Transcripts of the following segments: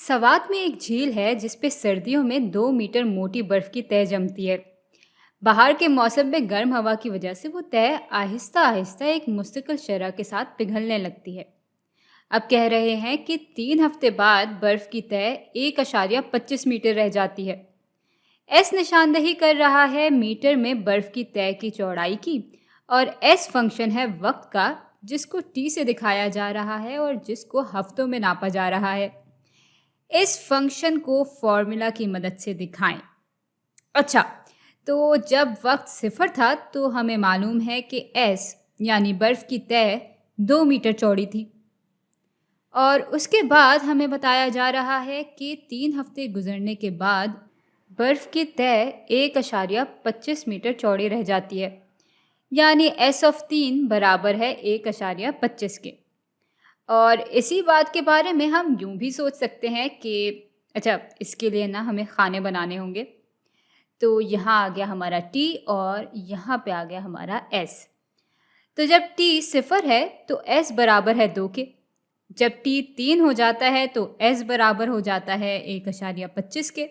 सवात में एक झील है जिस पे सर्दियों में 2 मीटर मोटी बर्फ की तह जमती है। बाहर के मौसम में गर्म हवा की वजह से वो तह आहिस्ता आहिस्ता एक मुस्तकिल शरह के साथ पिघलने लगती है। अब कह रहे हैं कि 3 हफ्ते बाद बर्फ की तह 1,25 मीटर रह जाती है। एस निशानदेही कर रहा है मीटर में बर्फ की तह की चौड़ाई की, और एस फंक्शन है वक्त का जिसको टी से दिखाया जा रहा है और जिसको हफ्तों में नापा जा रहा है। इस फंक्शन को फॉर्मूला की मदद से दिखाएं। अच्छा, तो जब वक्त सिफर था तो हमें मालूम है कि एस यानी बर्फ की तह 2 मीटर चौड़ी थी, और उसके बाद हमें बताया जा रहा है कि 3 हफ्ते गुजरने के बाद बर्फ की तह 1,25 मीटर चौड़ी रह जाती है, यानी एस ऑफ 3 बराबर है 1,25 के। और इसी बात के बारे में हम यूं भी सोच सकते हैं कि अच्छा, इसके लिए ना हमें खाने बनाने होंगे। तो यहाँ आ गया हमारा टी और यहाँ पे आ गया हमारा एस। तो जब टी सिफर है तो एस बराबर है 2 के। जब टी 3 हो जाता है तो एस बराबर हो जाता है 1,25 के।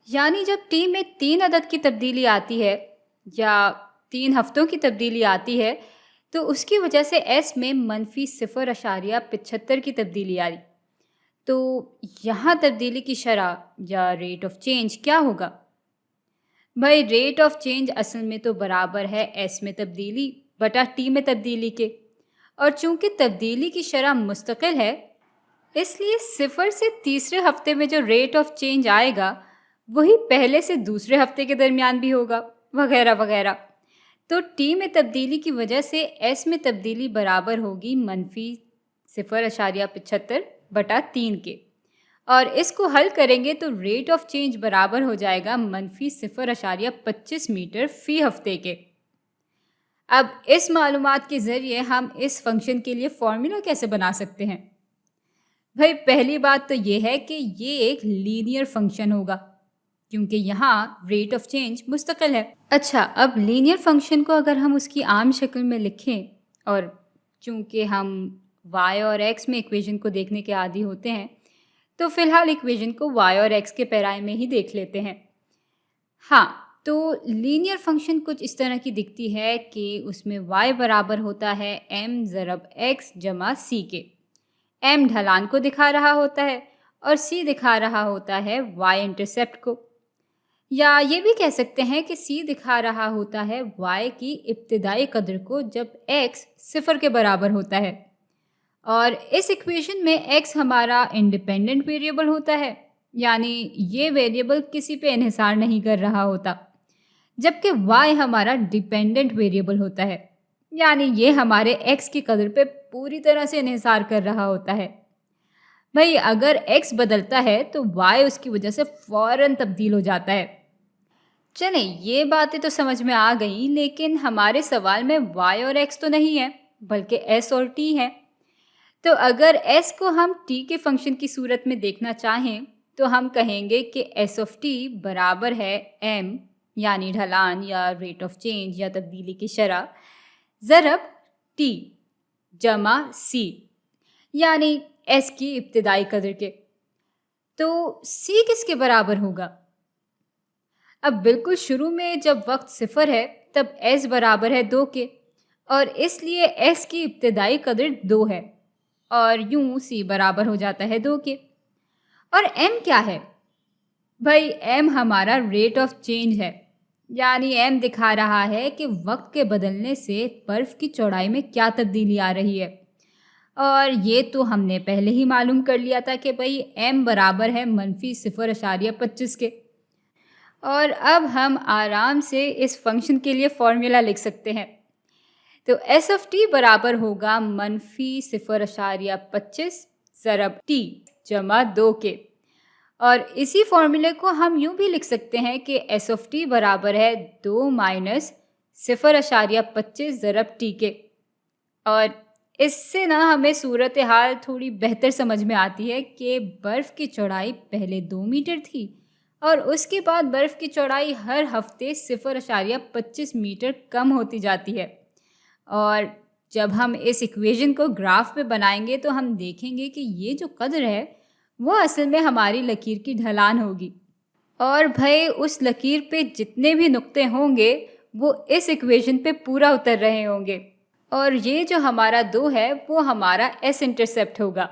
यानी जब टी में 3 अदद की तब्दीली आती है या 3 हफ्तों की तब्दीली आती है तो उसकी वजह से एस में -0.75 की तब्दीली आई। तो यहाँ तब्दीली की शरह या रेट ऑफ चेंज क्या होगा? भाई, रेट ऑफ चेंज असल में तो बराबर है एस में तब्दीली बटा टी में तब्दीली के, और चूंकि तब्दीली की शरह मुस्तकिल है इसलिए सिफर से तीसरे हफ्ते में जो रेट ऑफ चेंज आएगा वही पहले से दूसरे हफ्ते के दरमियान भी होगा, वगैरह वगैरह। तो टी में तब्दीली की वजह से एस में तब्दीली बराबर होगी -0.75 बटा 3 के, और इसको हल करेंगे तो रेट ऑफ चेंज बराबर हो जाएगा -0.25 मीटर फी हफ्ते के। अब इस मालूमात के ज़रिए हम इस फंक्शन के लिए फॉर्मूला कैसे बना सकते हैं? भाई, पहली बात तो ये है कि ये एक लीनियर फंक्शन होगा क्योंकि यहाँ रेट ऑफ चेंज मुस्तकिल है। अच्छा, अब लीनियर फंक्शन को अगर हम उसकी आम शक्ल में लिखें, और चूंकि हम y और x में इक्वेशन को देखने के आदी होते हैं तो फिलहाल इक्वेशन को y और x के पैराए में ही देख लेते हैं। हाँ, तो लीनियर फंक्शन कुछ इस तरह की दिखती है कि उसमें y बराबर होता है m ज़रब x जमा c के। m ढलान को दिखा रहा होता है और c दिखा रहा होता है y इंटरसेप्ट को, या ये भी कह सकते हैं कि c दिखा रहा होता है y की इब्तिदाई कदर को जब x सिफर के बराबर होता है। और इस इक्वेशन में x हमारा इंडिपेंडेंट वेरिएबल होता है, यानी ये वेरिएबल किसी पे इन्हिसार नहीं कर रहा होता, जबकि y हमारा डिपेंडेंट वेरिएबल होता है, यानी ये हमारे x की कदर पे पूरी तरह से इन्हिसार कर रहा होता है। भाई, अगर x बदलता है तो y उसकी वजह से फ़ौरन तब्दील हो जाता है। चलें, ये बातें तो समझ में आ गई, लेकिन हमारे सवाल में y और x तो नहीं है बल्कि s और t है। तो अगर s को हम t के फंक्शन की सूरत में देखना चाहें तो हम कहेंगे कि s ऑफ t बराबर है m यानी ढलान या रेट ऑफ चेंज या तब्दीली की शरह ज़रब t जमा c यानी s की इब्तिदाई कदर के। तो c किसके बराबर होगा? अब बिल्कुल शुरू में जब वक्त सिफर है तब s बराबर है 2 के, और इसलिए s की इब्तिदाई कदर 2 है, और यूं c बराबर हो जाता है 2 के। और m क्या है? भाई, m हमारा रेट ऑफ चेंज है, यानी m दिखा रहा है कि वक्त के बदलने से बर्फ़ की चौड़ाई में क्या तब्दीली आ रही है। और ये तो हमने पहले ही मालूम कर लिया था कि भाई m बराबर है -0.25 के। और अब हम आराम से इस फंक्शन के लिए फॉर्मूला लिख सकते हैं। तो s ऑफ t बराबर होगा -0.25 ज़रब t जमा 2 के, और इसी फॉर्मूले को हम यूं भी लिख सकते हैं कि s ऑफ t बराबर है 2 माइनस 0.25 ज़रब t के। और इससे ना हमें सूरत हाल थोड़ी बेहतर समझ में आती है कि बर्फ़ की चौड़ाई पहले 2 मीटर थी और उसके बाद बर्फ़ की चौड़ाई हर हफ्ते 0.25 मीटर कम होती जाती है। और जब हम इस इक्वेशन को ग्राफ पे बनाएंगे तो हम देखेंगे कि ये जो कदर है وہ اصل میں ہماری لکیر کی ڈھلان ہوگی، اور بھائی اس لکیر پہ جتنے بھی نقطے ہوں گے وہ اس ایکویشن پہ پورا اتر رہے ہوں گے، اور یہ جو ہمارا 2 ہے وہ ہمارا ایس انٹرسیپٹ ہوگا۔